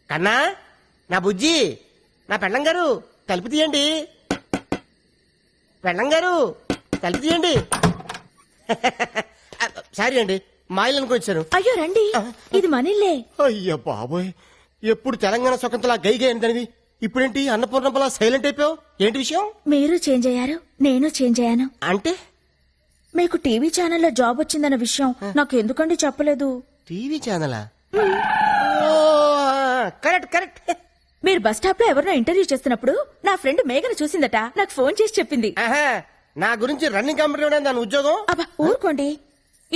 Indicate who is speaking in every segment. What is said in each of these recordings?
Speaker 1: కన్నా, నా బుజ్జి, నా పెళ్ళం గారు తలుపు తీయండి. పెళ్ళం గారు తలుపు తీయండి. సారీ అండి, మా ఇల్లు అనుకొచ్చాను.
Speaker 2: అయ్యో రండి, ఇది మనిల్లే.
Speaker 1: అయ్యో బాబోయ్, ఎప్పుడు తెలంగాణ స్వతంత్ర గైగా ఏంటనిది, ఇప్పుడేంటి అన్నపూర్ణంపలా సైలెంట్ అయిపోయావు? ఏంటి విషయం?
Speaker 2: మీరు చేంజ్ అయ్యారు, నేను చేంజ్ అయ్యాను.
Speaker 1: అంటే
Speaker 2: మీకు టీవీ ఛానల్లో జాబ్ వచ్చిందన్న విషయం నాకు ఎందుకండి చెప్పలేదు?
Speaker 1: టీవీ ఛానలా? Correct correct.
Speaker 2: మీరు బస్ స్టాప్ లో ఎవరినో ఇంటర్వ్యూ చేస్తున్నప్పుడు నా ఫ్రెండ్ మేఘను చూసిందట, నాకు ఫోన్ చేసి చెప్పింది.
Speaker 1: నా గురించి రన్నింగ్ కంపెనీ దాని ఉద్యోగం.
Speaker 2: అబ్బా ఊరుకోండి,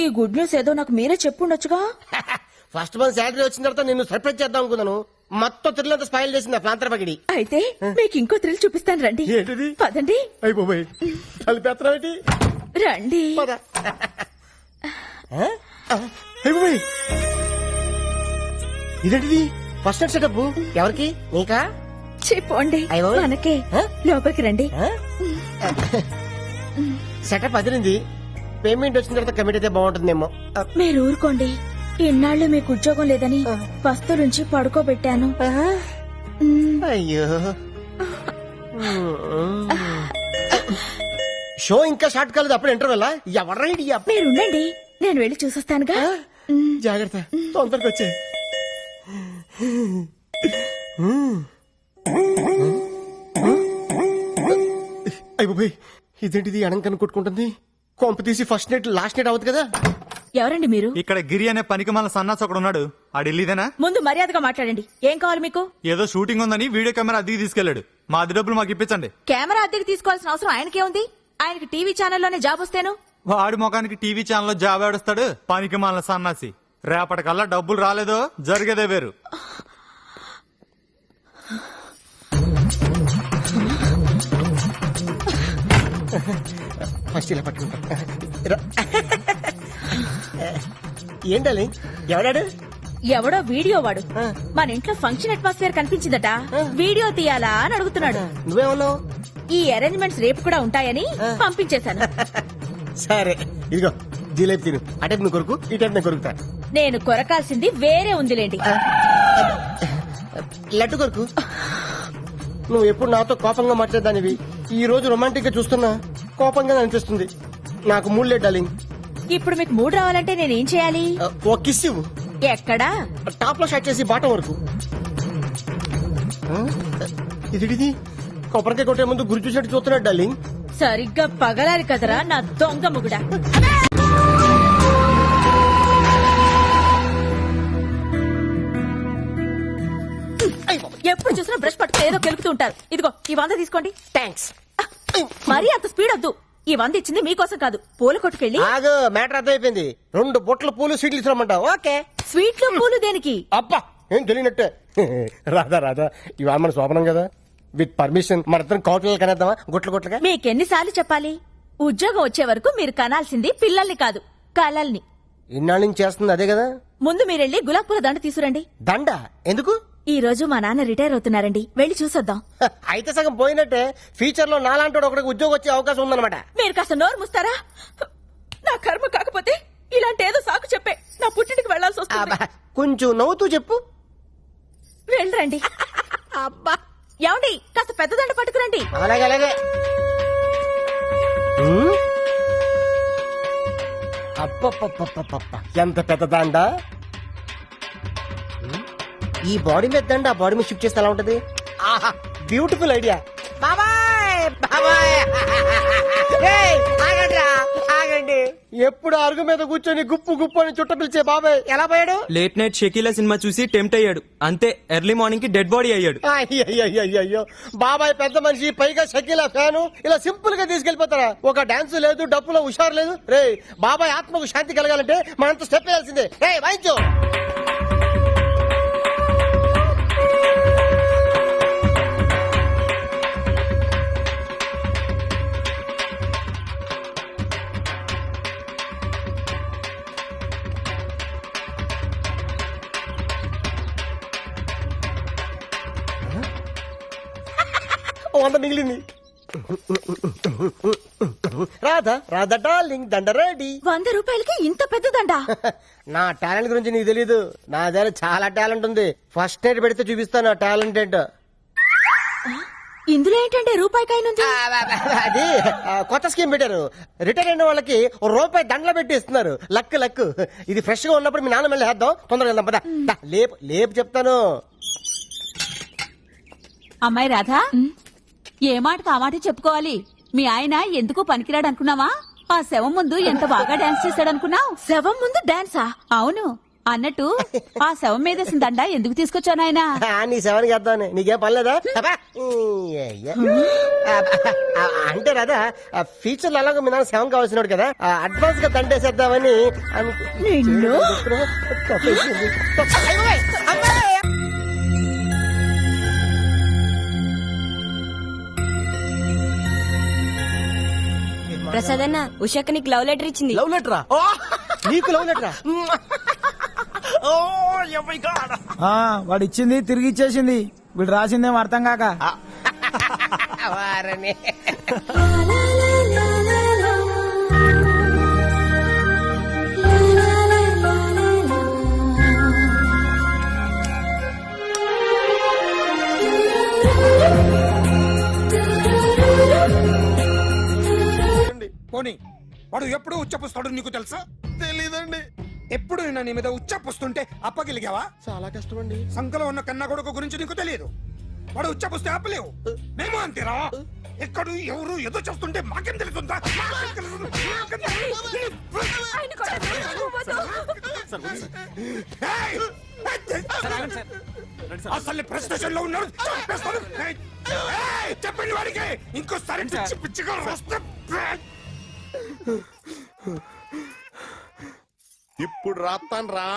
Speaker 2: ఈ గుడ్ న్యూస్ ఏదో నాకు మీరే చెప్పుండొచ్చుగా.
Speaker 1: ఫస్ట్ మంత్ శాలరీ వచ్చిన తర్వాత నిన్ను సర్ప్రైజ్ చేద్దాం అనుకున్నాను. మొత్తం థ్రిల్ స్పాయిల్ చేసింది ఆ ప్రాంతర పగిడి.
Speaker 2: అయితే మీకు ఇంకో థ్రిల్ చూపిస్తాను రండి.
Speaker 1: ఏంటిది?
Speaker 2: పదండి.
Speaker 1: అయిపోయి కలిపేత్రం
Speaker 2: రండి.
Speaker 1: ఇదేంటిది? ఫస్ట్ నైట్ సెటప్ ఎవరికి? నీకా?
Speaker 2: చెప్పండి మనకే. లోపలికి రండి.
Speaker 1: సెటప్ అదిరింది. పేమెంట్ వచ్చిన తర్వాత కమిట్ అయితే బాగుంటుందేమో.
Speaker 2: మీరు ఊరుకోండి, ఇన్నాళ్ళు మీకు ఉద్యోగం లేదని వస్తు నుంచి పడుకోబెట్టాను.
Speaker 1: అయ్యో, షో ఇంకా స్టార్ట్ కాలేదు, అప్పుడు ఇంటర్వెల్. ఎవరైనా
Speaker 2: మీరు ఉండండి, నేను వెళ్ళి చూసొస్తానుగా.
Speaker 1: జాగ్రత్త, తొందరగా వచ్చే. అయిపోయి ఇదేంటిది? అడంకని కొట్టుకుంటుంది. కొంప తీసి ఫస్ట్ నైట్ లాస్ట్ నైట్ అవుతుంది కదా.
Speaker 2: ఎవరండి మీరు?
Speaker 3: ఇక్కడ గిరి అనే పనికి మన సన్నాసి ఒకడు ఉన్నాడు. ఆ ఢిల్లీదేనా?
Speaker 2: ముందు మర్యాదగా మాట్లాడండి. ఏం కావాలి మీకు?
Speaker 3: ఏదో షూటింగ్ ఉందని వీడియో కెమెరా అద్దెకి తీసుకెళ్లాడు. మా అద్దె డబ్బులు మాకు ఇప్పించండి.
Speaker 2: కెమెరా అద్దెకి తీసుకోవాల్సిన అవసరం ఆయనకేముంది? ఆయనకి టీవీ ఛానల్లోనే జాబ్ వస్తేను.
Speaker 3: వాడి ముఖానికి టీవీ ఛానల్లో జాబ్ ఆడుస్తాడు పనికి మన సన్నాసి. రేపటికల్లా డబ్బులు రాలేదో జరిగేదే వేరు.
Speaker 1: ఫస్ట్ ఇలా పట్టుకుంటా. ఏంటది? ఎవడాడు?
Speaker 2: ఎవడో వీడియో వాడు మన ఇంట్లో ఫంక్షన్ అట్మాస్ఫియర్ కనిపించిందట, వీడియో తీయాలా అని అడుగుతున్నాడు.
Speaker 1: నువ్వేమన్నావు?
Speaker 2: ఈ అరేంజ్మెంట్స్ రేపు కూడా ఉంటాయని పంపించేశాను.
Speaker 1: సరే ఇదిగో జిలేబీ తిను. అటే నువ్వు కొరుకు, ఈ టైప్ నేను కొరుకుతా.
Speaker 2: నేను కొరకాల్సింది వేరే ఉందిలేండి.
Speaker 1: లడ్డు కొరుకు. నువ్వు ఎప్పుడు నాతో కోపంగా మాట్లాడదానివి, ఈ రోజు రొమాంటిక్ గా చూస్తున్నా కోపంగా అనిపిస్తుంది. నాకు మూడు లేదు డార్లింగ్.
Speaker 2: ఇప్పుడు మీకు మూడు రావాలంటే నేనేం చేయాలి?
Speaker 1: ఓ కిస్ ఇవ్వు.
Speaker 2: ఎక్కడా?
Speaker 1: టాప్ లో షాట్ చేసి బాటం వరకు. ఇది కొబ్బరికాయ కొట్టే ముందు గురి చూసినట్టు చూస్తున్నాడు డార్లింగ్.
Speaker 2: సరిగ్గా పగలాలి కదరా నా దొంగ ముగుడా. ఎప్పుడు చూసినా బ్రష్ పట్టుకుని ఏదో కెలుకుతూ ఉంటారు. ఇదిగో ఈ 100 తీసుకోండి.
Speaker 1: థ్యాంక్స్.
Speaker 2: మరీ అంత స్పీడ్ వద్దు. ఈ 100 ఇచ్చింది మీకోసం కాదు, పూల కొట్టుకెళ్ళి.
Speaker 1: ఆగు, మ్యాటర్ అర్థమైపోయింది. 2 బొట్ల పూలు స్వీట్లు ఇస్తామంటావు. ఓకే.
Speaker 2: స్వీట్లు పూలు దేనికి?
Speaker 1: అబ్బా ఏం తెలియనట్టే. రాధా ఇవాళ మన శోభనం కదా, విత్ పర్మిషన్ మన ఇద్దరం కౌటలు కనేద్దామా? గుట్లుగా
Speaker 2: మీకెన్నిసార్లు చెప్పాలి? ఉద్యోగం వచ్చే వరకు మీరు కనాల్సింది పిల్లల్ని కాదు, కలల్ని.
Speaker 1: ఇన్నాళ్ళ నుంచి చేస్తుంది అదే కదా.
Speaker 2: ముందు మీరెళ్ళి గులాబ్ పూల దండ తీసుకురండి.
Speaker 1: దండ ఎందుకు?
Speaker 2: ఈ రోజు మా నాన్న రిటైర్ అవుతున్నారండి, వెళ్ళి చూసొద్దాం.
Speaker 1: అయితే సగం పోయినట్టే. ఫ్యూచర్ లో నాలాంటి ఒకటికి ఉద్యోగం వచ్చే అవకాశం ఉందన్నమాట.
Speaker 2: మీరు కాస్త నోరు ముస్తారా? నా కర్మ కాకపోతే ఇలాంటి ఏదో సాకు చెప్పే నా పుట్టింటికి వెళ్లాల్సి వస్తుంది.
Speaker 1: కొంచెం నవ్వుతూ చెప్పు.
Speaker 2: వెళ్ళరండి.
Speaker 1: అబ్బా
Speaker 2: ఏమండి, కాస్త పెద్ద దండ పట్టుకురండి.
Speaker 1: అలాగే అలాగే. అప్ప ఎంత పెద్ద దండ. ఈ బాడీ మీద దండ ఆ బాడీ మీద షిఫ్ట్ చేస్తే ఎలా ఉంటది? ఆహా, బ్యూటిఫుల్ ఐడియా. బాబాయ్ బాబాయ్, ఆగండి. ఎప్పుడు అరుగు మీద కూర్చొని గుప్పు గుప్పు అని చుట్ట పిలిచే బాబాయ్ ఎలా పోయాడు?
Speaker 4: లేట్ నైట్ షకీలా సినిమా చూసి టెంప్ట్ అయ్యాడు, అంతే. ఎర్లీ మార్నింగ్ కి డెడ్ బాడీ అయ్యాడు.
Speaker 1: అయ్యో బాబాయ్ పెద్ద మనిషి, పైగా షకీలా ఫ్యాను. ఇలా సింపుల్ గా తీసుకెళ్లిపోతారా? ఒక డాన్స్ లేదు, డప్పులో హుషారు లేదు. రే బాబాయ్ ఆత్మకు శాంతి కలగాలంటే మనంత స్టెప్ వేయాల్సిందే. రే వాయించు. మిగిలింది. రాధా రాధా డార్లింగ్ దండ రెడీ.
Speaker 2: 100 రూపాయలకి ఇంత పెద్దదండా?
Speaker 1: నా టాలెంట్ గురించి నీకు తెలీదు. నా దగ్గర చాలా టాలెంట్ ఉంది. ఫస్ట్ ఎయిడ్ పెడితే చూపిస్తాను నా టాలెంట్ ఏంటో.
Speaker 2: ఇందులో ఏంటంటే రూపాయికాయనుంది.
Speaker 1: అది కొత్త స్కీమ్ పెట్టారు. రిటైర్ అయిన వాళ్ళకి రూపాయి దండలు పెట్టి ఇస్తున్నారు. Luck luck. ఇది ఫ్రెష్ గా ఉన్నప్పుడు మీ నాన్న మళ్ళీ వేద్దాం. తొందరగా వెళ్దాం పద. లేపు లేపు చెప్తాను.
Speaker 5: అమ్మాయి రాధా, ఏ మాటకు ఆ మాట చెప్పుకోవాలి. మీ ఆయన ఎందుకు పనికిరాడు అనుకున్నావా? ఆ శవం ముందు ఎంత బాగా డాన్స్ చేశాడనుకున్నావు?
Speaker 2: శవం ముందు డాన్సా?
Speaker 5: అవును. అన్నట్టు ఆ శవం మీదేసిన దండ ఎందుకు తీసుకొచ్చాను ఆయన?
Speaker 1: నీ సెవెన్కి వేద్దామని. నీకేం పర్లేదా? అంటే రాదా ఫ్యూచర్ లో అలాగే మీ నాన్న సెవెన్ కావాల్సినాడు కదా, అడ్వాన్స్ గా దండేసేద్దామని
Speaker 5: నిన్ను?
Speaker 6: ప్రసాద్ అన్న ఉషాకి నీకు లవ్ లెటర్ ఇచ్చింది.
Speaker 1: లవ్ లెటరా? నీకు లవ్ లెటరా?
Speaker 7: వాడు ఇచ్చింది తిరిగి ఇచ్చేసింది. వీడు రాసిందేమో అర్థం కాక.
Speaker 1: వారని.
Speaker 8: పోనీ వాడు ఎప్పుడు ఉచ్చపుస్తాడు నీకు తెలుసా?
Speaker 1: తెలీదండి.
Speaker 8: ఎప్పుడు నిన్న నీ మీద ఉచ్చపుస్తుంటే అప్పగిలిగావా?
Speaker 1: చాలా కష్టమండి.
Speaker 8: సంకలో ఉన్న కన్న కొడుకు గురించి నీకు తెలియదు. వాడు ఉచ్చపుస్తే ఆపలేవు. మేము అంతేరా. ఎక్కడు ఎవరు ఏదో చేస్తుంటే మాకేం తెలుస్తుందా? ఏయ్! అసలు ప్రెస్ స్టేషన్ లో ఉన్నాడు. చంపేస్తాను. ఏయ్! చెప్పండి వాడికి ఇంకోసారి పిచ్చి పిచ్చిగా వస్తే
Speaker 9: ఇప్పుడు రాత్తాను రా.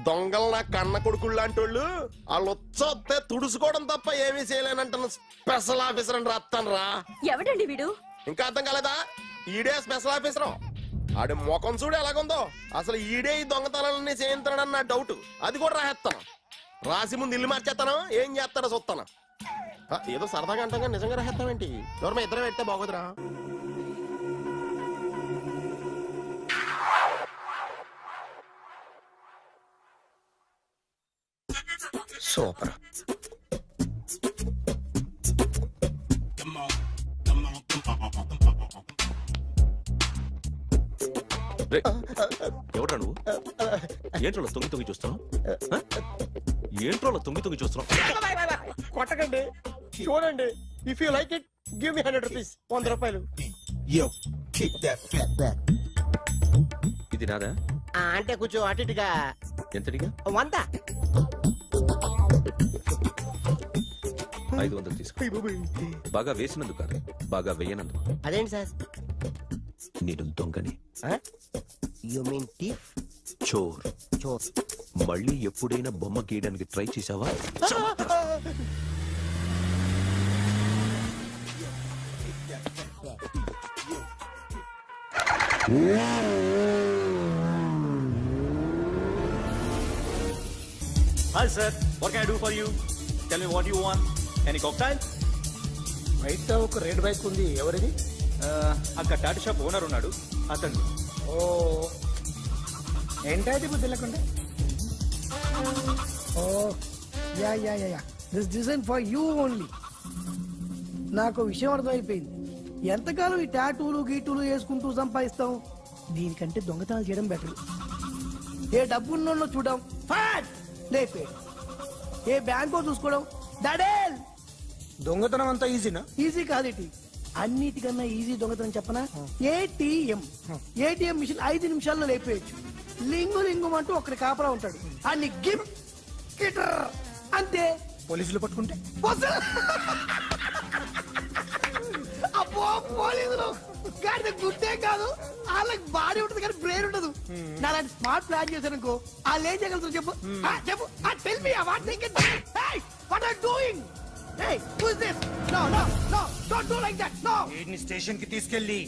Speaker 9: దొంగలు నా కన్న కొడుకుళ్ళు లాంటి వాళ్ళు వాళ్ళు వచ్చొస్తే తుడుచుకోవడం తప్ప ఏమీ చేయలేనంటున్న స్పెషల్ ఆఫీసర్ అని రాత్తాను రా.
Speaker 2: ఎవడండి వీడు?
Speaker 9: ఇంకా అర్థం కాలేదా? ఈడే స్పెషల్ ఆఫీసర్. ఆడి ముఖం చూడు ఎలాగుందో. అసలు ఈడే ఈ దొంగతనాలన్నీ చేయించాడని నా డౌట్. అది కూడా రాసేస్తాను. రాసి ముందు ఇల్లు మార్చేస్తాను. ఏం చేస్తాడో చూస్తాను. ఏదో సరదాగా అంటాగా నిజంగా రాసేస్తామేంటి? ఎవరన్నా ఇద్దరం పెడితే బాగోదురా.
Speaker 1: సూపర్.
Speaker 9: ఎవడ్రా నువ్వు? ఏంట్రోలో తొంగి తొంగి చూస్తున్నావు? ఏంట్రోలో తొంగి తొంగి చూస్తున్నావు?
Speaker 1: కొట్టకండి, చూడండి. If you like it give me 100 rupees. 100 రూపాయలు.
Speaker 9: ఇది నాదా?
Speaker 1: అంటే కొంచెం అటు ఇటుగా.
Speaker 9: ఎంతడిగా?
Speaker 1: 100.
Speaker 9: 500 తీసుకో. బాగా వేసినందుకు కాదు, బాగా వేయనందుకు.
Speaker 1: అదేంటి సార్?
Speaker 9: నేను దొంగని.
Speaker 1: You mean thief?
Speaker 9: చోర్.
Speaker 1: చోర్.
Speaker 9: మళ్ళీ ఎప్పుడైనా బొమ్మ గీయడానికి ట్రై చేసావా?
Speaker 10: Hi sir, what can I do for you? Tell me what you want. Any cocktail?
Speaker 8: బయట ఒక రెడ్ బైక్ ఉంది. ఎవరిది?
Speaker 10: అక్కడ టాటా షాప్ ఓనర్ ఉన్నాడు, అతను.
Speaker 8: ఓ ఏంటది బుద్ధి లేకుండా? Oh yeah yeah yeah yeah this design for you only. నాకు విషయం అర్థమైపోయింది. ఎంతకాలం ఈ టాటూలు గీటూలు వేసుకుంటూ సంపాదిస్తాం? దీనికంటే దొంగతనాలు చేయడం బెటర్. ఏ డబ్బున్నోళ్ళు చూడడం ఫాట్ లేపే, ఏ బ్యాంకో చూసుకోవడం దడేల్. దొంగతనం అంతా ఈజీనా? ఈజీ కాదేటి, అన్నిటికన్నా ఈజీ దొంగతనం చెప్పనా? ఏటీఎం. ఏటీఎం మిషన్ 5 నిమిషాల్లో లేపేయచ్చు. లింగు లింగు అంటూ ఒకటి కాపలా ఉంటాడు. అన్ని గిమ్ గిటర్ అంతే. పోలీసులు పట్టుకుంటే అబ్బో పోలీసులు గాడి గుట్టే కాదు, వాళ్ళకి బాడీ ఉంటుంది కానీ బ్రెయిన్ ఉండదు. నాలాంటి స్మార్ట్ ప్లాన్ చేశానుకో వాళ్ళు ఏం చేయగలుగుతారు చెప్పు? చెప్పు. Tell me what they can do. Hey what are doing? Hey who is this? No no no don't do like that. No.
Speaker 10: వీడిని స్టేషన్ కి తీసుకెళ్ళి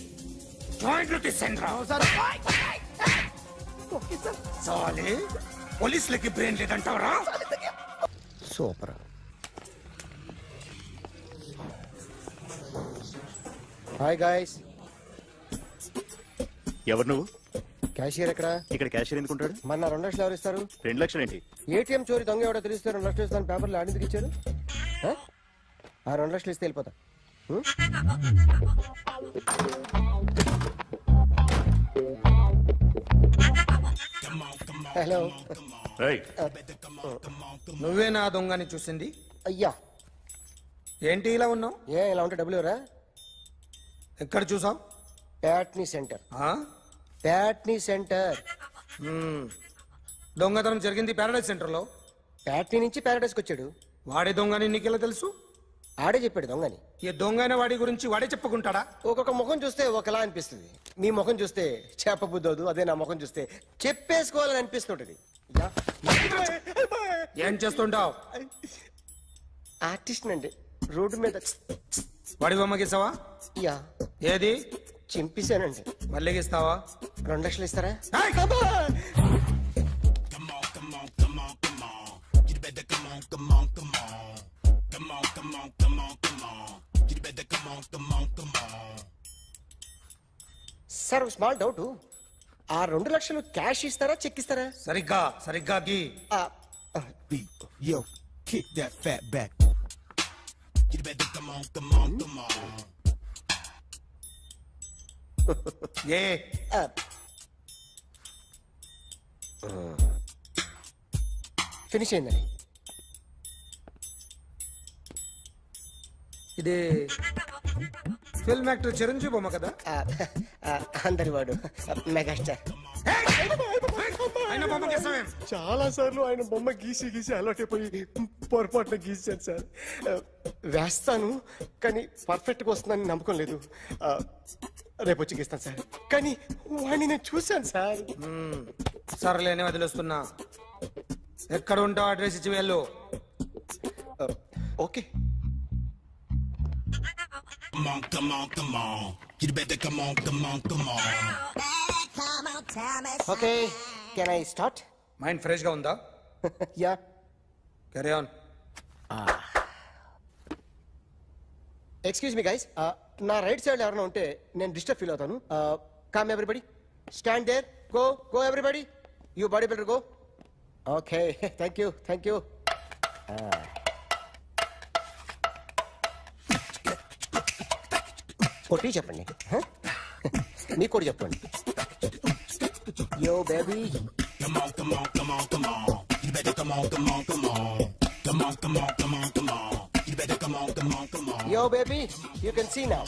Speaker 10: జాయింట్లు తీసేంద్రా.
Speaker 8: Sir okay sir.
Speaker 10: చాలే, పోలీసులకి బ్రెయిన్ లేదంటావరా?
Speaker 1: సూపర్. Hi guys.
Speaker 10: ఎవరు నువ్వు?
Speaker 1: క్యాషియర్ ఎక్కడ?
Speaker 10: ఇక్కడ క్యాషియర్ ఎందుకుంటాడు?
Speaker 1: మన 2 లక్షలు ఎవరు ఇస్తారు?
Speaker 10: 2 లక్షలు ఏంటి?
Speaker 1: ఏటీఎం చోరీ దొంగ ఎవడో తెలిస్తే 2 లక్షలు ఇస్తాను పేపర్లు ఆడిందుకు ఇచ్చారు. ఆ 2 లక్షలు ఇస్తే వెళ్ళిపోతా. హలో.
Speaker 10: రైట్.
Speaker 7: నువ్వే నా దొంగని చూసింది?
Speaker 1: అయ్యా
Speaker 7: ఏంటి ఇలా ఉన్నావు?
Speaker 1: ఇలా ఉంటే డబ్బులు ఎవరా?
Speaker 7: ఎక్కడ చూసావు?
Speaker 1: ప్యాట్నీ సెంటర్. ప్యాట్నీ సెంటర్.
Speaker 7: దొంగతనం జరిగింది ప్యారడైజ్ సెంటర్ లో.
Speaker 1: ప్యాట్నీ నుంచి ప్యారడైస్కి వచ్చాడు.
Speaker 7: వాడే దొంగని నీకెలా తెలుసు?
Speaker 1: ఆడే చెప్పాడు దొంగని.
Speaker 7: ఈ దొంగైన వాడి గురించి వాడే చెప్పుకుంటాడా?
Speaker 1: ఒక్కొక్క ముఖం చూస్తే ఒకలా అనిపిస్తుంది. మీ ముఖం చూస్తే చెప్పబుద్దోదు, అదే నా ముఖం చూస్తే చెప్పేసుకోవాలని అనిపిస్తుంటది.
Speaker 7: ఏం చేస్తుంటావు?
Speaker 1: ఆర్టిస్ట్ అండి. రోడ్డు మీద
Speaker 7: వాడి బొమ్మ గీసావా?
Speaker 1: యా
Speaker 7: ఏది?
Speaker 1: చింపేశానండి.
Speaker 7: మళ్ళీ గీస్తావా?
Speaker 1: 2 లక్షలు ఇస్తారా? సార్ స్మాల్ డౌట్, ఆ 2 లక్షలు క్యాష్ ఇస్తారా చెక్ ఇస్తారా?
Speaker 7: సరిగ్గా సరిగ్గా గీ.
Speaker 1: Yo, kick that fat back.
Speaker 7: A
Speaker 1: finish అయిందండి.
Speaker 7: ఇది ఫిల్మ్ యాక్టర్ చిరంజీవి బొమ్మ కదా?
Speaker 1: అందరి వాడు మెగాస్టార్.
Speaker 7: ఆయన బొమ్మ గీసావేం?
Speaker 1: చాలా సార్లు ఆయన బొమ్మ గీసి గీసి అలవాటైపోయి పొరపాటున గీసాను సార్. వేస్తాను కానీ పర్ఫెక్ట్ గా వస్తుందని నమ్మకం లేదు. రేపు వచ్చి గీస్తాను సార్. కానీ వాడిని నేను చూశాను సార్.
Speaker 7: సర్లేని వదిలేస్తున్నా. ఎక్కడ ఉంటావు అడ్రస్ ఇచ్చి వెళ్ళు.
Speaker 1: Okay. Okay, can I start?
Speaker 7: Mind fresh గా ఉందా?
Speaker 1: Yeah.
Speaker 7: Carry on.
Speaker 1: Excuse me guys, నా రైట్ సైడ్ ఎవరైనా ఉంటే నేను డిస్టర్బ్ ఫీల్ అవుతాను. Come everybody, stand there, go go everybody, you body builder go. Okay, thank you thank you. కొట్టి చెప్పండి, మీకు కూడా చెప్పండి. Yo baby, yo baby, you can see now.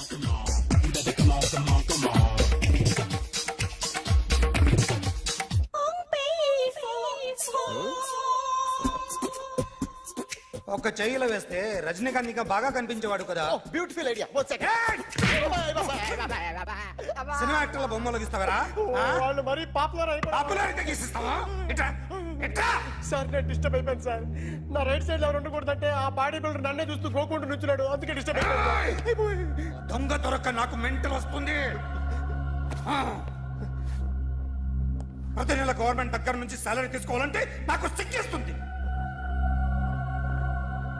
Speaker 7: ఒక చెయ్యిలో వేస్తే రజనీకాంత్ ఇంకా బాగా కనిపించేవాడు కదా.
Speaker 1: Oh, beautiful idea. One second.
Speaker 7: Cinema యాక్టర్ల బొమ్మలు గీస్తావరా?
Speaker 1: వాళ్ళు మరీ పాపులర్ అయిపోయారు.
Speaker 7: పాపులారిటీ గీసిస్తావా? ఇట్రా ఇట్రా.
Speaker 1: సార్ నేను డిస్టర్బ్ అయిపోయాను సార్. నా రైట్ సైడ్ ఎవరు ఉండకూడదంటే ఆ బాడీ బిల్డర్ నన్నే చూస్తూ గోకుంటూ నుంచున్నాడు, అందుకే డిస్టర్బ్ అయిపోయాను.
Speaker 7: దొంగ దొరక్క నాకు మెంటల్ వస్తుంది. ప్రతి నెల గవర్నమెంట్ దగ్గర నుంచి సాలరీ తీసుకోవాలంటే నాకు సిగ్గేస్తుంది.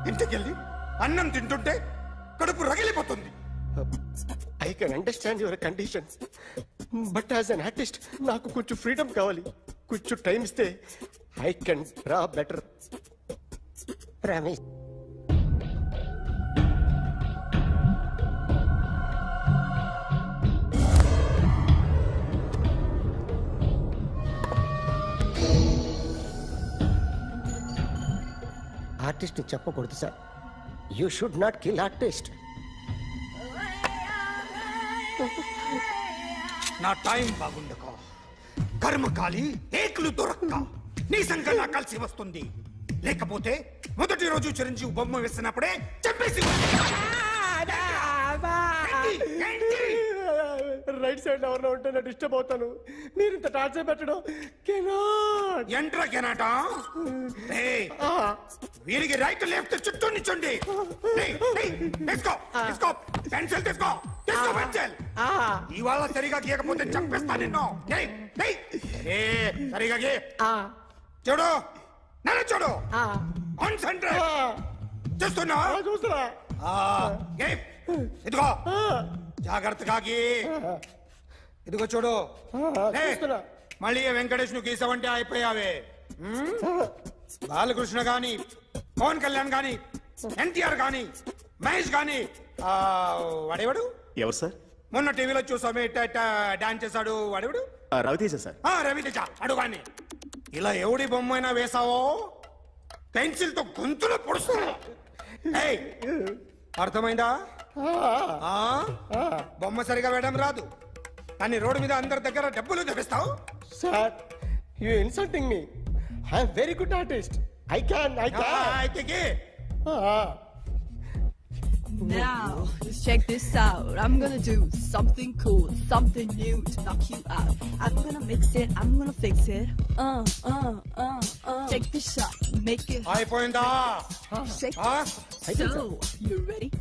Speaker 7: ఇంటికెళ్ళి అన్నం తింటుంటే కడుపు రగిలిపోతుంది.
Speaker 1: I can understand your conditions, but as an artist నాకు కొంచెం ఫ్రీడమ్ కావాలి. కొంచెం టైం ఇస్తే I can draw better. Promise. Artist చెప్పకూడదు sir. You should not kill artist.
Speaker 7: నా టైం బాగుండక కర్మకాలి ఏకులు దొరక్క నీ సంఖ్య నాకు కలిసి వస్తుంది. లేకపోతే మొదటి రోజు చిరంజీవి బొమ్మ వేసినప్పుడే చెప్పేసి
Speaker 1: రైట్ సైడ్ ఎవరిలో ఉంటే నేను డిస్టర్బ్ అవుతాను. మీరు ఇంత టార్చర్ పెట్టడం
Speaker 7: ఎంట్రా కెనాట. వీరికి రైట్ లెఫ్ట్ చుట్టూ నిచ్చండి. తీసుకో పెన్సిల్ తీసుకో పెన్సిల్. ఇవాళ సరిగా గీయకపోతే చంపేస్తా నిన్ను. సరిగా గీ. చూడు నన్ను చూడు. కాన్సంట్రేట్ చూస్తున్నా.
Speaker 1: చూస్తున్నా.
Speaker 7: ఇదిగో జాగ్రత్తగా గీ. ఇదిగో చూడు లే.
Speaker 1: చూస్తున్నా.
Speaker 7: మళ్ళీ వెంకటేష్ ను గీసావంటే అయిపోయావే. బాలకృష్ణ గాని, పవన్ కళ్యాణ్ గాని, ఎన్టీఆర్ గాని, మహేష్ గాని, వాడేవాడు
Speaker 10: ఎవరు సార్?
Speaker 7: మొన్న టీవీలో చూసామే డాన్స్ చేశాడు వాడేవాడు?
Speaker 10: రవితేజ సార్.
Speaker 7: రవితేజ అడుగాని. ఇలా ఎవడి బొమ్మ అయినా వేసావో పెన్సిల్ తో గొంతులో పొడుస్తున్నా. ఏయ్, అర్థమైందా? ఆ? బొమ్మ సరిగా వేయడం రాదు కానీ రోడ్డు మీద అందరి దగ్గర డబ్బులు తెప్పిస్తావు.
Speaker 1: Sir you insulting me. I'm very good artist. I can.
Speaker 7: అయితే గీ.
Speaker 2: Now, let's check this out. I'm gonna do something cool, something new to knock you out. I'm gonna mix it, I'm gonna fix it. Take this shot, make it hot.
Speaker 7: అయిపోయిందా?
Speaker 2: Shake
Speaker 7: ఆ?
Speaker 2: it. So, you ready?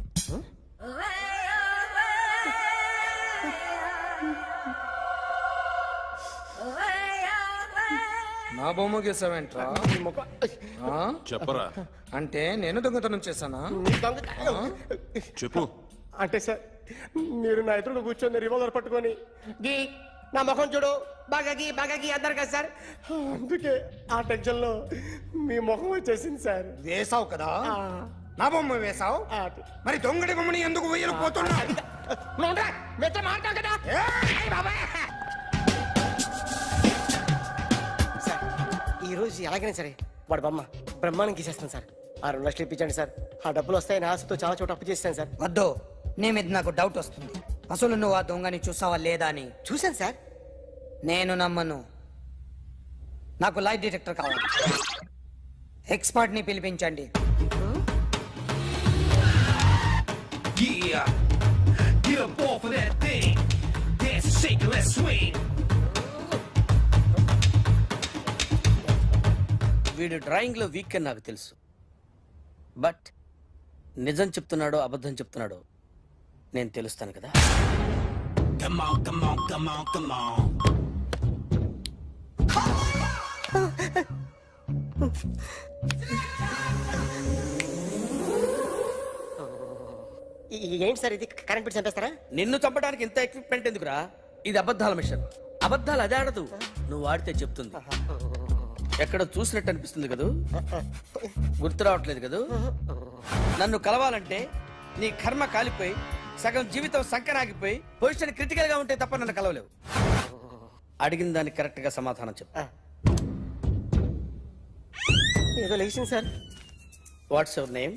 Speaker 7: నా బొమ్మ గీసావేంట్రా?
Speaker 9: చెప్పరా.
Speaker 7: అంటే నేను దొంగతనం చేశానా?
Speaker 9: చెప్పు.
Speaker 1: అంటే సార్ మీరు నా ఎదురు కూర్చొని రివాల్వర్ పట్టుకొని గీ నా ముఖం చూడు బాగా గీ అన్నారు కదా సార్. అందుకే ఆ టెన్షన్ లో మీ ముఖం వచ్చేసింది సార్.
Speaker 7: వేసావు కదా, నా బొమ్మ వేసావు. మరి దొంగడి బొమ్మని ఎందుకు వేయలు పోతున్నా?
Speaker 1: సార్ ఈ రోజు ఎలాగైనా సరే వాడు బొమ్మ బ్రహ్మాండం గీసేస్తాను సార్. 6 లక్షలు ఇప్పించండి సార్. ఆ డబ్బులు వస్తాయని ఆశతో చాలా చోట అప్పు చేస్తాను సార్.
Speaker 11: వద్దు, నీ మీద నాకు డౌట్ వస్తుంది. అసలు నువ్వు ఆ దొంగని చూసావా లేదా అని.
Speaker 1: చూశాను సార్.
Speaker 11: నేను నమ్మను. నాకు లైట్ డిటెక్టర్ కావాలి. ఎక్స్పర్ట్ ని పిలిపించండి.
Speaker 12: వీడు డ్రాయింగ్ లో వీక్ అని నాకు తెలుసు, బట్ నిజం చెప్తున్నాడో అబద్ధం చెప్తున్నాడో నేను తెలుస్తాను కదా.
Speaker 1: ఏంటి సార్ ఇది? కరెంట్ బిల్ చంపేస్తారా?
Speaker 12: నిన్ను చంపడానికి ఇంత ఎక్విప్మెంట్ ఎందుకురా? ఇది అబద్ధాల మిషన్. అబద్ధాలు అదే ఆడదు, నువ్వు ఆడితే చెప్తుంది. ఎక్కడ చూసినట్టు అనిపిస్తుంది కదూ, గుర్తు రావట్లేదు కదూ. నన్ను కలవాలంటే నీ కర్మ కాలిపోయి సగం జీవితం సంకరాగిపోయి పొజిషన్ క్రిటికల్ గా ఉంటే తప్ప నన్ను కలవలేవు. అడిగిన దానికి కరెక్ట్ గా సమాధానం చెప్పు.
Speaker 1: ఏదో లేచింది sir.
Speaker 12: What's your name?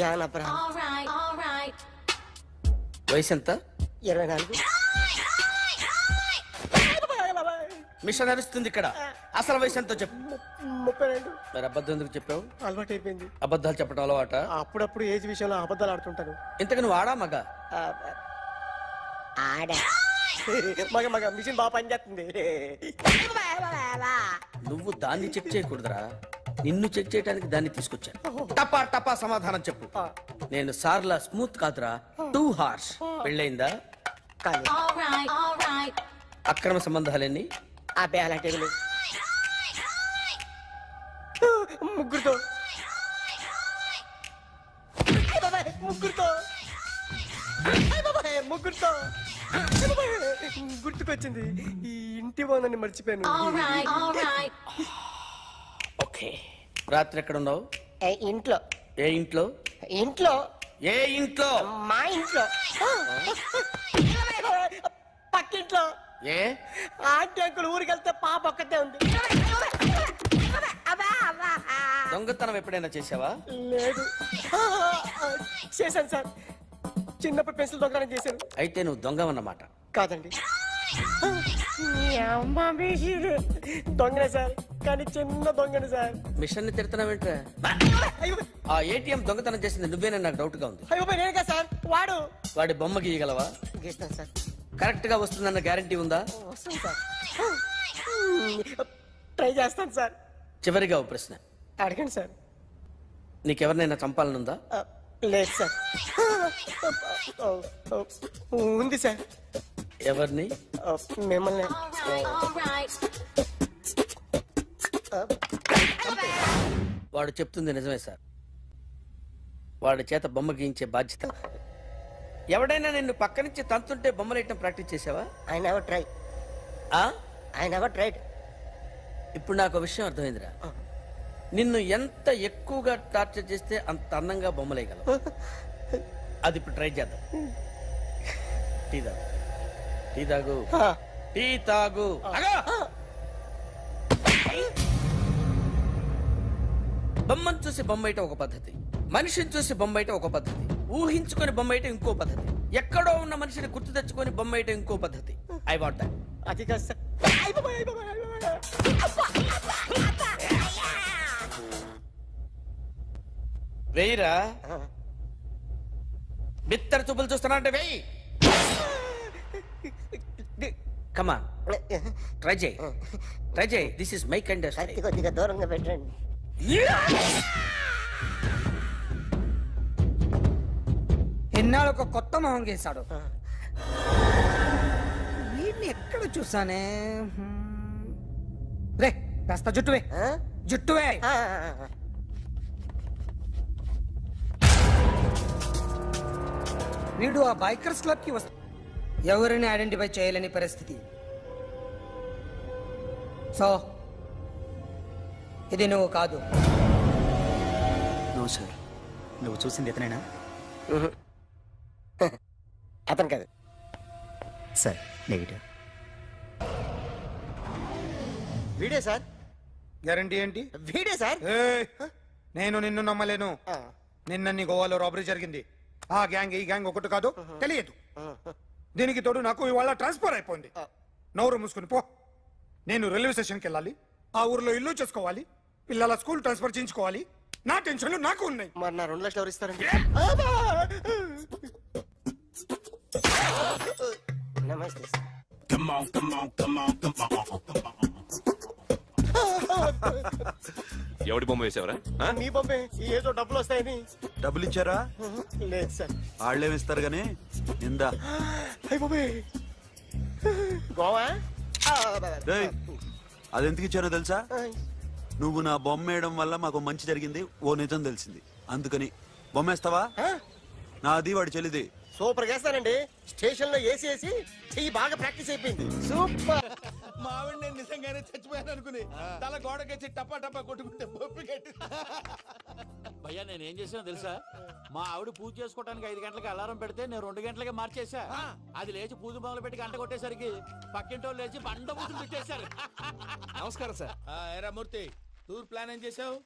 Speaker 1: John Abraham.
Speaker 12: వయసు ఎంత?
Speaker 1: 24.
Speaker 12: మిషన్ నడుస్తుంది ఇక్కడ. అసలు వయసు ఎంతో చెప్పు.
Speaker 1: 32.
Speaker 12: మరి అబద్ధం ఎందుకు చెప్పావు?
Speaker 1: అలవాటు అయిపోయింది.
Speaker 12: అబద్ధాలు చెప్పడం అలవాట?
Speaker 1: అప్పుడప్పుడు ఏజ్ విషయంలో అబద్ధాలు ఆడుతుంటాను.
Speaker 12: ఇంతకు నువ్వు ఆడా మగ?
Speaker 1: ఆడా. మగ మిషన్ బాగా పనిచేస్తుంది.
Speaker 12: నువ్వు దాన్ని చెక్ చేయకూడదురా, నిన్ను చెక్ చేయడానికి దాన్ని తీసుకొచ్చాను. టపా టపా సమాధానం చెప్పు. నేను సార్లా స్మూత్ కాదురా, టూ హార్ష్. పెళ్ళయిందా? అక్రమ సంబంధాలన్నీ?
Speaker 1: అబ్బే అలాంటి ముగ్గురుతో ముగ్గురుతో గుర్తుకొచ్చింది. ఈ ఇంటి బాగుందని మర్చిపోయాను.
Speaker 12: ఓకే. రాత్రి ఎక్కడ ఉన్నావు?
Speaker 1: ఇంట్లో.
Speaker 12: ఏ ఇంట్లో?
Speaker 1: ఇంట్లో.
Speaker 12: ఏ ఇంట్లో?
Speaker 1: మా ఇంట్లో. పక్కింట్లో.
Speaker 12: ఏ
Speaker 1: ఆంటీ అంకుల్ ఊరికి వెళ్తే పాప ఒక్కతే ఉంది.
Speaker 12: దొంగతనం ఎప్పుడైనా చేసావా?
Speaker 1: లేదు. చేశాను సార్. చిన్నప్పుడు పెన్సిల్ దొంగతనం చేశాను.
Speaker 12: అయితే నువ్వు దొంగవన్నమాట.
Speaker 1: కాదండి, దొంగనే సార్, కానీ చిన్న దొంగనే సార్.
Speaker 12: మిషన్ ని తిడుతున్నావేంట్రా? ఆ ఏటీఎం దొంగతనం చేసింది నువ్వేనని నాకు డౌట్ గా ఉంది.
Speaker 1: అయ్యో నేను కదా సార్.
Speaker 12: వాడి బొమ్మ గీయగలవా?
Speaker 1: గీస్తాను సార్.
Speaker 12: కరెక్ట్ గా వస్తుందన్న గ్యారంటీ ఉందా?
Speaker 1: వస్తాను సార్. ట్రై చేస్తాను సార్.
Speaker 12: చివరిగా ఓ ప్రశ్న
Speaker 1: అడగండి సార్.
Speaker 12: నీకెవరినైనా చంపాలనుందా?
Speaker 1: లేదు సార్. ఉంది సార్.
Speaker 12: ఎవరిని?
Speaker 1: మిమ్మల్ని.
Speaker 12: వాడు చెప్తుంది నిజమే సార్. వాడి చేత బొమ్మ గీయించే బాధ్యత ఎవడైనా నిన్ను పక్క నుంచి తంతుంటే బొమ్మలేయటం ప్రాక్టీస్ చేసావా?
Speaker 11: I never try. I never tried.
Speaker 12: ఇప్పుడు నాకు విషయం అర్థమైందిరా. నిన్ను ఎంత ఎక్కువగా టార్చర్ చేస్తే అంత అందంగా బొమ్మలేయగలవు. అది ఇప్పుడు ట్రై చేద్దాం. టీ తాగు, టీ తాగు, టీ తాగు. బొమ్మను చూసి బొమ్మేయటం ఒక పద్ధతి, మనిషిని చూసి బొమ్మేయటం ఒక పద్ధతి, ఊహించుకొని బొమ్మేయటం ఇంకో పద్ధతి, ఎక్కడో ఉన్న మనిషిని గుర్తు తెచ్చుకొని బొమ్మేయటం ఇంకో పద్ధతి. I want that.
Speaker 1: అది కాదు సార్.
Speaker 12: వెయ్యిరా. బిత్తర చూపులు చూస్తున్నా అంటే వెయ్యి. కమా, ట్రై చేయి, ట్రై చేయి. This is my kind.
Speaker 11: కొద్దిగా దూరంగా పెట్టండి. ఎన్నాళ్ళు ఒక కొత్త మొహం గీశాడు. వీడిని ఎక్కడ చూసానే? రే కాస్త జుట్టువే, జుట్టువే. వీడు ఆ బైకర్స్ క్లబ్ కి వస్తా, ఎవరిని ఐడెంటిఫై చేయలేని పరిస్థితి. సో ఇది నువ్వు కాదు.
Speaker 10: నో సార్, నువ్వు చూసింది ఇతనేనా?
Speaker 11: అతను కాదు
Speaker 10: సార్, నెగిటివ్.
Speaker 1: వీడే సార్.
Speaker 7: గ్యారంటీ ఏంటి?
Speaker 1: వీడే సార్.
Speaker 7: నేను నిన్ను నమ్మలేను. నిన్న నీ గోవాలో రాబరీ జరిగింది. ఆ గ్యాంగ్ ఈ గ్యాంగ్ ఒకటి కాదు, తెలియదు. దీనికి తోడు నాకు ఇవాళ ట్రాన్స్ఫర్ అయిపోయింది. నోరు మూసుకుని పో. నేను రైల్వే స్టేషన్కి వెళ్ళాలి, ఆ ఊర్లో ఇల్లు చేసుకోవాలి, పిల్లల స్కూల్ ట్రాన్స్ఫర్ చేయించుకోవాలి. నా టెన్షన్లు నాకు ఉన్నాయి.
Speaker 1: మరి నా 2 లక్షలు ఎవరు ఇస్తారండి?
Speaker 11: నమస్తే.
Speaker 9: ఎవడి బొమ్మ వేసావరా?
Speaker 1: నీ బొమ్మే. ఏదో డబ్బులు వస్తాయని.
Speaker 3: డబ్బులు ఇచ్చారా?
Speaker 1: లేదు సార్.
Speaker 3: వాళ్ళేమిస్తారు గానీ ఇందా.
Speaker 1: అయ్య బాబే, గోవా.
Speaker 3: అదెందుకు ఇచ్చారో తెలుసా? నువ్వు నా బొమ్మ వేయడం వల్ల మాకు మంచి జరిగింది, ఓ నిజం తెలిసింది. అందుకని బొమ్మేస్తావా? నాది వాడి చెల్లిది.
Speaker 1: సూపర్ చేస్తానండి. స్టేషన్ లో ఏసీ వేసి చెయ్యి బాగా ప్రాక్టీస్ అయిపోయింది. సూపర్.
Speaker 7: మా ఆవిడ నేను నిజంగానే చచ్చిపోయాను అనుకుని తల గోడకొచ్చి టపా టపా కొట్టుకుంటే బొప్పి కట్టి.
Speaker 10: భయ్యా నేను ఏం చేసానో తెలుసా? మా ఆవిడ పూజ చేసుకోవడానికి 5 గంటలకి అలారం పెడితే నేను 2 గంటలకి మార్చేసా. అది లేచి పూజ మొదలు పెట్టి గంట కొట్టేసరికి పక్కింటి వాళ్ళు లేచి బండ పూజలు పెట్టేశారు.
Speaker 7: నమస్కారం సార్. ఏరా మూర్తి, టూర్ ప్లాన్ ఏం చేసావు?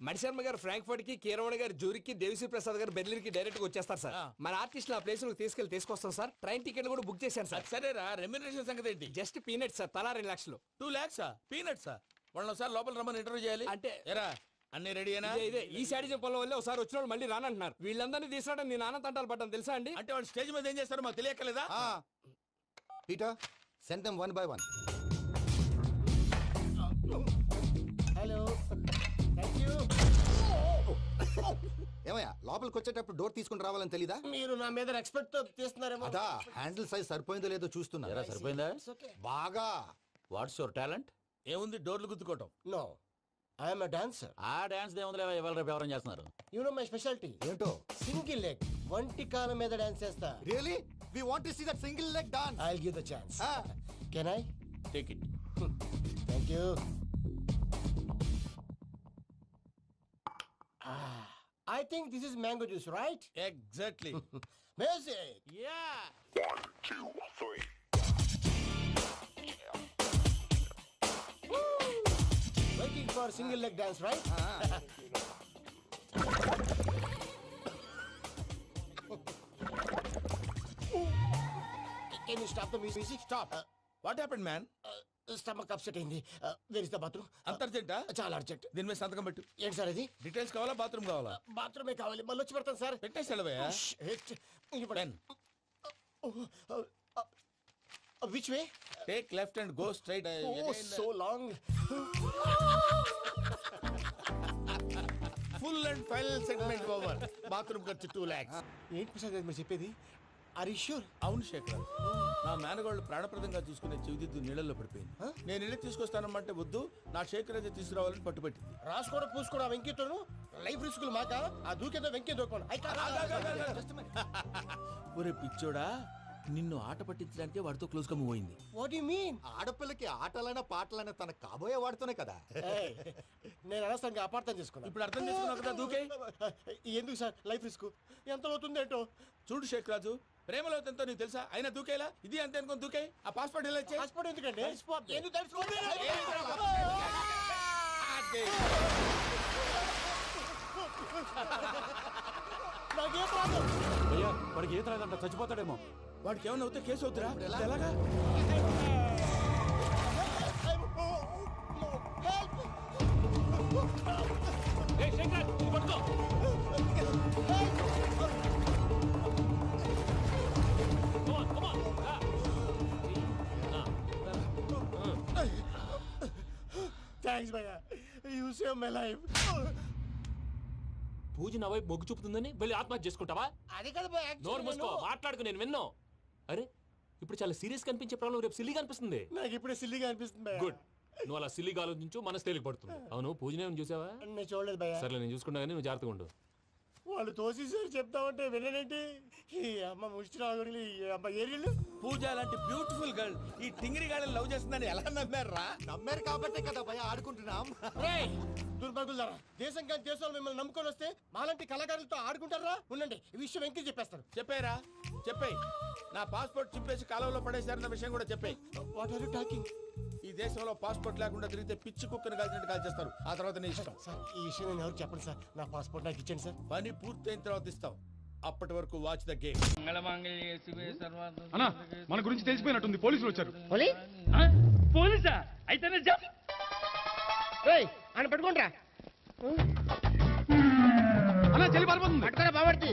Speaker 13: మణిశర్మ గారు ఫ్రాంక్ఫర్ట్ కి, కీరవాణ గారు జూరిక్ కి, దేవిశ్రీ ప్రసాద్ గారు బెర్లిన్ కి డైరెక్ట్ గా వచ్చేస్తారు సార్. మన ఆర్టిస్ట్ ఆ ప్లేస్ తీసుకొస్తాం సార్. ట్రైన్ టికెట్ కూడా బుక్ చేశాను సార్.
Speaker 7: సరేరా, రెమ్యూనరేషన్ సంగతి ఏంటి?
Speaker 13: జస్ట్ పీనట్ సార్, తలా 2 లక్షలు.
Speaker 7: 2 lakhs పీనట్సా? వాళ్ళని ఒకసారి లోపల రమ్మని ఇంటర్వ్యూ చేయాలి.
Speaker 13: అంటే
Speaker 7: ఎరా అన్ని రెడీనా?
Speaker 13: ఇదే ఈ శాడిజం పొలం వల్ల ఒకసారి వచ్చిన వాళ్ళు మళ్ళీ రానంటున్నారు. వీళ్ళందరినీ తీసుకురావడం నేను నాన్న తంటాలు పడ్డాను తెలుసా అండి.
Speaker 7: అంటే వాళ్ళు స్టేజ్ మీద ఏం చేస్తారో మాకు తెలియక్కలేదా?
Speaker 1: Peter, send them 1 by 1. Hello, thank you.
Speaker 14: ఏమయ్యా, లోపలికి వచ్చేటప్పుడు డోర్ తీసుకుని రావాలని తెలీదా?
Speaker 1: మీరు నా మీద ఎక్స్పెక్ట్ తో తీస్తున్నారేమో.
Speaker 14: అదా హ్యాండిల్ సైజ్ సరిపోయిందో లేదో చూస్తున్నా.
Speaker 10: సరిపోయిందా?
Speaker 14: బాగా.
Speaker 10: What's your talent?
Speaker 7: ఏముంది, డోర్లు గుద్దుకోవటం.
Speaker 1: No, I am a dancer.
Speaker 10: ఆ డాన్స్ దేవుందిలే, ఇవాళ రేపు ఎవరైనా చేస్తున్నారు.
Speaker 1: You know my speciality.
Speaker 14: ఏంటో?
Speaker 1: సింగిల్ లెగ్, వంటి కాలం మీద డాన్స్ చేస్తా.
Speaker 14: Really? We want to see that single leg dance.
Speaker 1: I will give the chance. Can I?
Speaker 10: Take it.
Speaker 1: Thank you. I think this is mango juice, right?
Speaker 7: Exactly.
Speaker 1: Music.
Speaker 10: Yeah.
Speaker 9: 1, 2, 3.
Speaker 1: Waiting for single leg dance, right? Can you stop the music?
Speaker 7: Stop. What happened, man?
Speaker 1: Stomach upset అయింది. Where is the bathroom?
Speaker 7: అంత అర్జెంటా?
Speaker 1: చాలా urgent.
Speaker 7: దీని మీద సంతకం పెట్టు.
Speaker 1: ఏంటి sir ఇది?
Speaker 7: డీటెయిల్స్ కావాలా, బాత్రూమ్ కావాలా?
Speaker 1: బాత్రూమే కావాలి. మళ్ళీ వచ్చి పెడతాను సార్.
Speaker 7: పెట్టేసాడవయ్యా.
Speaker 1: Which way?
Speaker 7: Take left and go straight.
Speaker 1: Oh, so long.
Speaker 7: Full and final segment over. Bathroom ఖర్చు 2 lakhs.
Speaker 1: ఏంటి ప్రసాద్ గారు మీరు చెప్పేది?
Speaker 12: అవును శేఖర్, నా మేనగోళ్ళు ప్రాణప్రదంగా చూసుకునే చెవిదిద్దు నీళ్ళల్లో పడిపోయింది. నేను ఇల్లు తీసుకొస్తానమ్మంటే వద్దు, నా శేఖర్ అయితే తీసుకురావాలని పట్టుబట్టింది.
Speaker 1: రాసుకోవడం పూసుకోవడం వెంకీతోను లైఫ్ రిస్కులు మాక ఆ దూకేదో వెంకీ దూకోండి.
Speaker 12: ఒరే పిచ్చోడా, నిన్ను ఆట పట్టించడానికి వాడితో క్లోజ్ గా మూవ్ అయింది.
Speaker 1: What you mean?
Speaker 14: ఆడపిల్లకి ఆటలైనా పాటలైనా తన కాబోయే వాడుతూనే కదా.
Speaker 1: నేను అనవసరంగా అపార్థం చేసుకున్నాను.
Speaker 12: ఇప్పుడు అర్థం చేసుకున్నావు కదా, దూకే.
Speaker 1: ఎందుకు సార్ లైఫ్ రిస్క్ ఎంత అవుతుంది ఏంటో?
Speaker 12: చూడు శేఖర్ రాజు, ప్రేమలో ఎంతో నీకు తెలుసా? అయినా దూకేలా, ఇది అంతే అనుకుని దూకే. ఆ పాస్పోర్ట్ ఎలా ఇచ్చే?
Speaker 1: పాస్పోర్ట్ ఎందుకండి? ఎందుకు తెలుసుకోండి? నాకేం రాదు.
Speaker 10: భయ్యా వాడికి ఈత రాదంట, చచ్చిపోతాడేమో.
Speaker 12: వాడికి ఏమైనా అవుతే కేసు అవుతురా? ఎలాగా?
Speaker 10: ఏయ్ శేఖర్, ఇది పట్టుకో. Come on, come on.
Speaker 1: Thanks భయ్యా, యూ సేవ్ మై లైఫ్.
Speaker 10: పూజ నా వైపు మొగ్గు చూపుతుందని వెళ్ళి ఆత్మహత్య చేసుకుంటావా?
Speaker 1: అది కదా భయ్యా,
Speaker 10: నోరు మూసుకో, మాట్లాడుకు, నేను విన్నో. అరే ఇప్పుడు చాలా సీరియస్ కనిపించే ప్రాబ్లం రేపు సిల్లీగా అనిపిస్తుంది.
Speaker 1: నాకు ఇప్పుడే సిల్లీగా అనిపిస్తుంది భయ్యా.
Speaker 10: గుడ్, నువ్వు అలా సిల్లీగా ఆలోచించు, మనసు తేలిక పడుతుంది. అవును పూజనే చూసావా?
Speaker 1: నేను చూడలేదు భయ్యా.
Speaker 10: సరే నేను చూసుకుంటా కానీ నువ్వు జాగ్రత్తగా ఉండు.
Speaker 1: వాళ్ళు తోసేసారు చెప్తామంటే విననేంటి? ఈ అమ్మ ముష్టి రాగుడి అమ్మ ఏరియలు.
Speaker 12: పూజ లాంటి బ్యూటిఫుల్ గర్ల్ ఈ టింగిరి గాళ్ళని లవ్ చేస్తుందని ఎలా నమ్మారా?
Speaker 14: నమ్మారు కాబట్టే కదా భయ ఆడుకుంటున్నాం.
Speaker 1: దుర్భగులారా, దేశం కానీ దేశంలో మిమ్మల్ని నమ్ముకొని వస్తే మాలాంటి కళాకారులతో ఆడుకుంటారా? ఉండండి, ఈ విషయం వెంకీ చెప్పేస్తాను.
Speaker 12: చెప్పారా? చెప్పేయ్. నా పాస్పోర్ట్ చింపేసి కాలంలో పడేశారన్న విషయం కూడా చెప్పేయ్.
Speaker 1: What are you talking?
Speaker 12: ఈ దేశంలో పాస్పోర్ట్ లేకుండా తిరిగితే పిచ్చి కుక్కను కాల్చినట్టు కాల్చేస్తారు. ఆ తర్వాత నీ ఇష్టం.
Speaker 1: సార్ ఈ విషయం నేను ఎవరు చెప్పండి సార్. నా పాస్పోర్ట్ నాకు ఇచ్చేయండి సార్.
Speaker 12: పని పూర్తయిన తర్వాత ఇస్తాం. అప్పటి వరకు వాచ్ ద గేమ్.
Speaker 13: అన్నా, మన గురించి తెలిసిపోయినట్టుంది, పోలీసులు వచ్చారు.
Speaker 8: పోలీసా? అయితేనే జప్. ఏయ్, ఆయన పట్టుకుంట్రా.
Speaker 13: అన్నా చెల్లి పారిపోతుంది.
Speaker 8: పట్టుకోరా బావర్తి.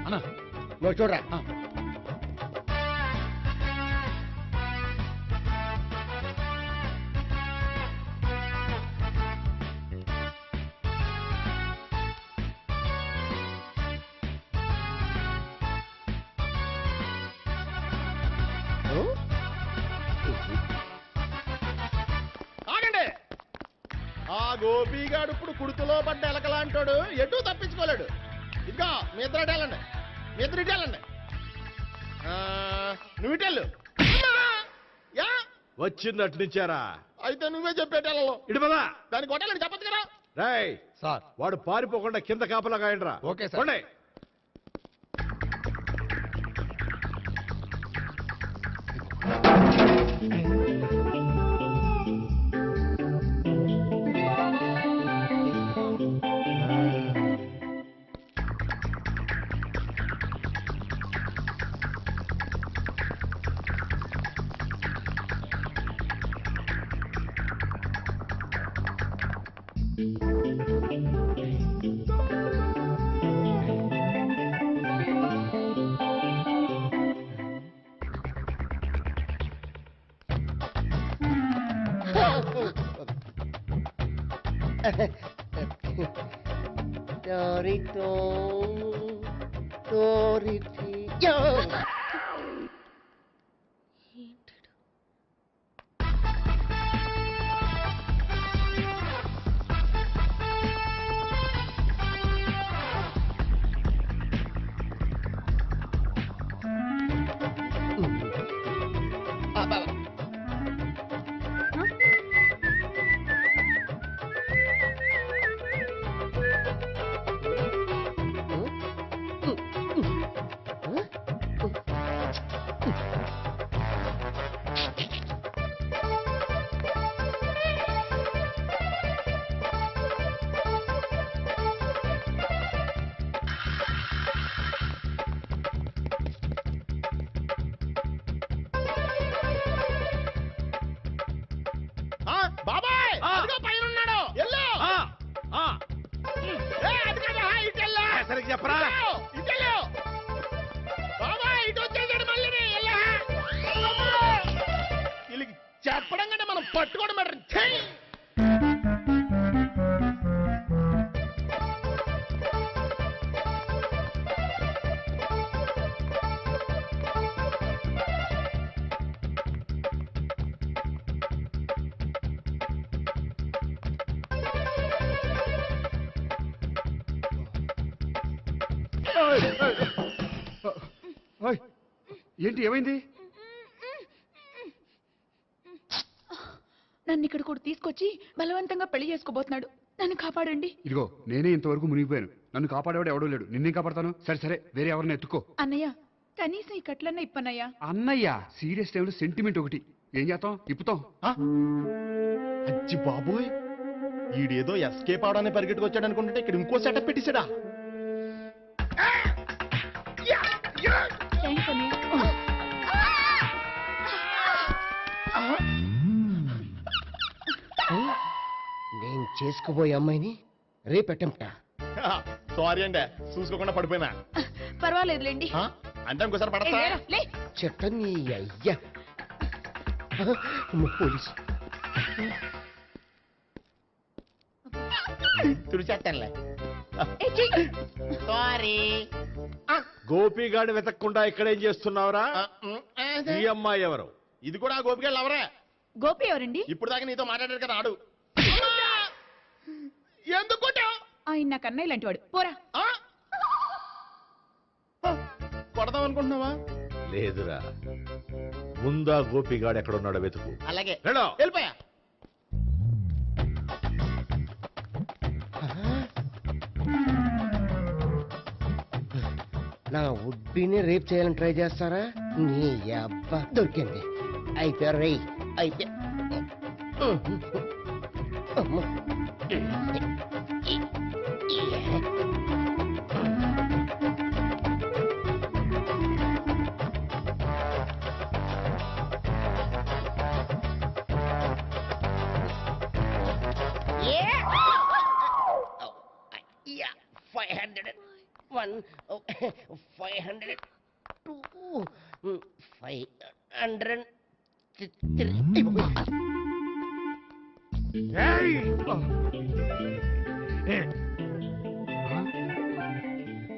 Speaker 13: అన్నా
Speaker 8: నువ్వు చూడరా.
Speaker 9: ఆగండి. ఆ గోపిగాడు ఇప్పుడు కుడుకులో పడ్డ ఎలకలాంటాడు, ఎటు తప్పించుకోలేడు. ఇంకా మీ ఇద్దరు వెళ్ళండి, మీ ఇద్దరు ఇటు వెళ్ళండి. నువ్వు ఇటు వెళ్ళు. యా
Speaker 14: వచ్చిందటు నుంచారా?
Speaker 9: అయితే నువ్వే చెప్పేటెళ్ళలో
Speaker 14: ఇటు పదా.
Speaker 9: దాన్ని కొట్టాలని చెప్పచ్చు కదా.
Speaker 14: రేయ్ సార్, వాడు పారిపోకుండా కింద కాపలా కాయండిరా.
Speaker 13: Okay sir.
Speaker 9: పట్టుకోండి మేడం
Speaker 14: ఏంటి ఏమైంది?
Speaker 2: నన్ను ఇక్కడ కూడా తీసుకొచ్చి బలవంతంగా పెళ్లి చేసుకోబోతున్నాడు. నన్ను కాపాడండి.
Speaker 14: ఇదిగో నేనే ఇంతవరకు మునిగిపోయాను. నన్ను కాపాడేవాడు ఎవడో లేడు. నిన్నే కాపాడతాను. సరే సరే, వేరే ఎవరిని ఎత్తుకో.
Speaker 2: అన్నయ్య, కనీసం ఈ కట్లన్నా ఇప్పన్నయ్యా.
Speaker 14: అన్నయ్య సీరియస్ టైంలో సెంటిమెంట్ ఒకటి. ఏం చేస్తాం? ఇప్పుతాం.
Speaker 9: అచ్చి బాబోయ్, ఈడేదో ఎస్కేప్ అవడానికి పరిగెట్టుకు వచ్చాడు అనుకుంటే ఇక్కడ ఇంకో సెటప్ పెట్టేశాడా?
Speaker 2: థ్యాంక్స్ అన్నయ్య.
Speaker 1: నేను చేసుకోబోయే అమ్మాయిని రేపెట్టంట.
Speaker 9: సారీ అండి, చూసుకోకుండా పడిపోయినా.
Speaker 2: పర్వాలేదులేండి.
Speaker 9: అంటే ఇంకోసారి పడతా.
Speaker 2: లే.
Speaker 1: చెట్టని అయ్యా పోలీసు తుడిచేస్తానులే. సారీ.
Speaker 14: గోపిగాడు వెతక్కుండా ఇక్కడేం చేస్తున్నావురా? ఈ అమ్మాయి ఎవరు?
Speaker 9: ఇది కూడా గోపిగాళ్ళు ఎవరే?
Speaker 2: గోపి ఎవరండి?
Speaker 9: ఇప్పుడు దాకా నీతో మాట్లాడారు కదా ఆడు. ఎందుకు
Speaker 2: ఆయన నాకు అన్నయ్య లాంటి వాడు. పోరా.
Speaker 9: కొడదాం అనుకుంటున్నావా?
Speaker 14: లేదురా, ముందా గోపిగాడు ఎక్కడున్నాడో వెతుకు.
Speaker 1: అలాగే
Speaker 14: వెళ్ళో.
Speaker 9: వెళ్ళిపోయా.
Speaker 1: నా ఉడ్బీని రేప్ చేయాలని ట్రై చేస్తారా? నీ అబ్బా దొరికింది. అయిపోయారు రేయ్, అయిపోయా.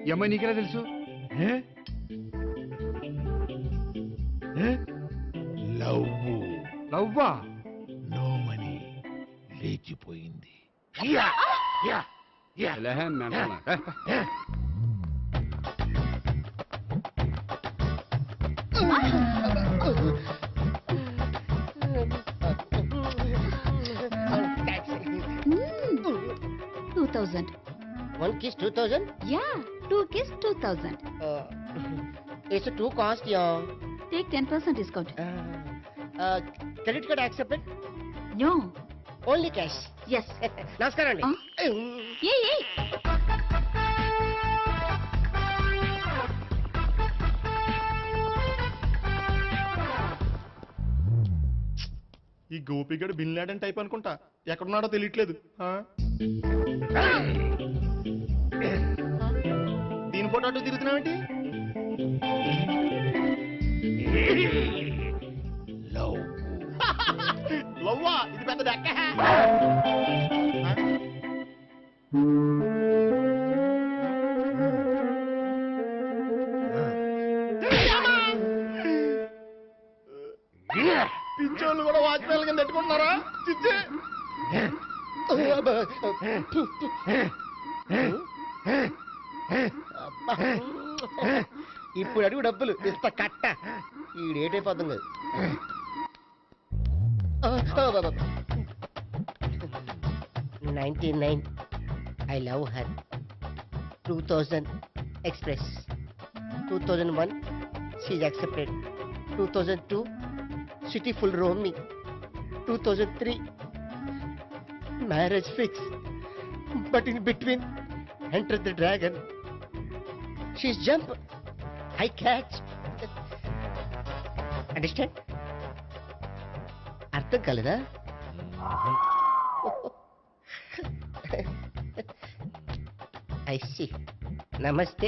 Speaker 14: ఈ అమ్మాయి నీకెలా తెలుసు? లవ్వా?
Speaker 10: నో మనీ లేచిపోయింది.
Speaker 1: One kiss 2000?
Speaker 5: Yeah, 2 kiss 2000.
Speaker 1: It's a 2 cost, yeah.
Speaker 5: Take 10% discount.
Speaker 1: Credit card accepted?
Speaker 5: No.
Speaker 1: Only cash.
Speaker 5: Yes.
Speaker 1: నమస్కారం అండి.
Speaker 5: Hey.
Speaker 9: ఈ గోపిగడు బిన్ లాడెన్ టైప్ అనుకుంటా. ఎక్కడున్నాడో తెలియట్లేదు. దీని ఫోటో అటు తిరుగుతున్నావేంటి? లవ్వా? ఇది పెద్ద డెక్క. పింఛోళ్ళు కూడా వాచ్మెన్ కింద పెట్టుకుంటున్నారా? చిచ్చే.
Speaker 1: ఇప్పుడు అడుగు డబ్బులు ఇంత కట్ట. ఈ డేట్ అయిపోతుంది. 99 I love her. 2000 express. 2001 she's accepted. 2002 city full roaming. 2003 marriage fix. But in between entered the dragon. She's jump, I catch. Understand? అర్థం కాలేదా? I see. Namaste.